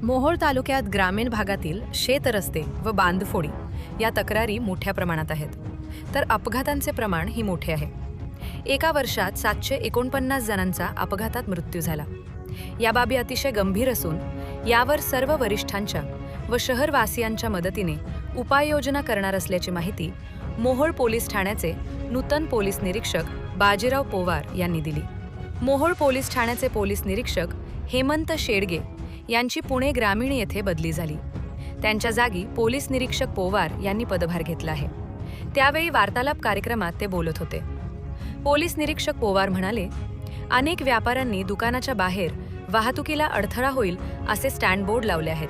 मोहोळ तालुक्यात ग्रामीण भागातील शेतरस्ते व बांधफोडी या तक्रारी मोठ्या प्रमाणात आहेत, तर अपघातांचे प्रमाण ही मोठे आहे. एका वर्षात 749 जणांचा अपघातात मृत्यू झाला. या बाबी अतिशय गंभीर असून यावर सर्व वरिष्ठांच्या व शहरवासियांच्या मदतीने उपाययोजना करणार असल्याची माहिती मोहोळ पोलीस ठाण्याचे नूतन पोलीस निरीक्षक बाजीराव पोवार यांनी दिली. मोहोळ पोलीस ठाण्याचे पोलीस निरीक्षक हेमंत शेडगे यांची पुणे ग्रामीण येथे बदली झाली. त्यांच्या जागी पोलीस निरीक्षक पोवार यांनी पदभार घेतला आहे. त्यावेळी वार्तालाप कार्यक्रमात ते बोलत होते. पोलीस निरीक्षक पोवार म्हणाले, अनेक व्यापाऱ्यांनी दुकानाच्या बाहेर वाहतुकीला अडथळा होईल असे स्टँड बोर्ड लावले आहेत.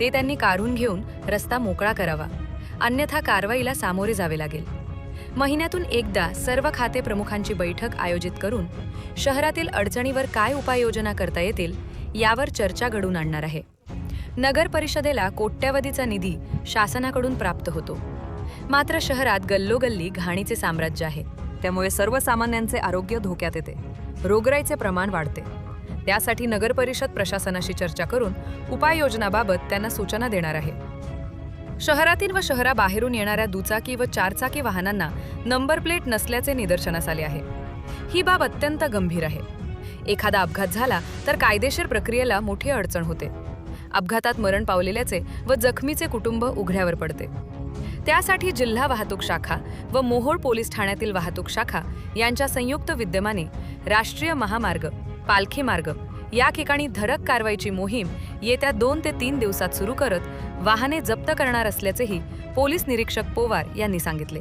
ते त्यांनी काढून घेऊन रस्ता मोकळा करावा, अन्यथा कारवाईला सामोरे जावे लागेल. महिन्यातून एकदा सर्व खाते प्रमुखांची बैठक आयोजित करून शहरातील अडचणीवर काय उपाययोजना करता येतील यावर चर्चा घडवून आणणार आहे. नगर परिषदेला कोट्यवधीचा निधी शासनाकडून प्राप्त होतो, मात्र शहरात गल्लोगल्ली घाणीचे साम्राज्य आहे. त्यामुळे सर्वसामान्यांचे आरोग्य धोक्यात येते, रोगराईचे प्रमाण वाढते. त्यासाठी नगर परिषद प्रशासनाशी चर्चा करून उपाययोजनाबाबत त्यांना सूचना देणार आहे. शहरातील व शहराबाहेरून येणाऱ्या दुचाकी व चारचाकी वाहनांना नंबर प्लेट नसल्याचे निदर्शनास आले आहे. ही बाब अत्यंत गंभीर आहे. एखादा अपघात झाला तर कायदेशीर प्रक्रियेला मोठी अडचण होते. अपघातात मरण पावलेल्याचे व जखमीचे कुटुंब उघड्यावर पडते. त्यासाठी जिल्हा वाहतूक शाखा व मोहोळ पोलीस ठाण्यातील वाहतूक शाखा यांच्या संयुक्त विद्यमाने राष्ट्रीय महामार्ग, पालखी मार्ग या ठिकाणी धडक कारवाईची मोहीम येत्या 2 ते 3 दिवसात सुरू करत वाहने जप्त करणार असल्याचेही पोलीस निरीक्षक पोवार यांनी सांगितले.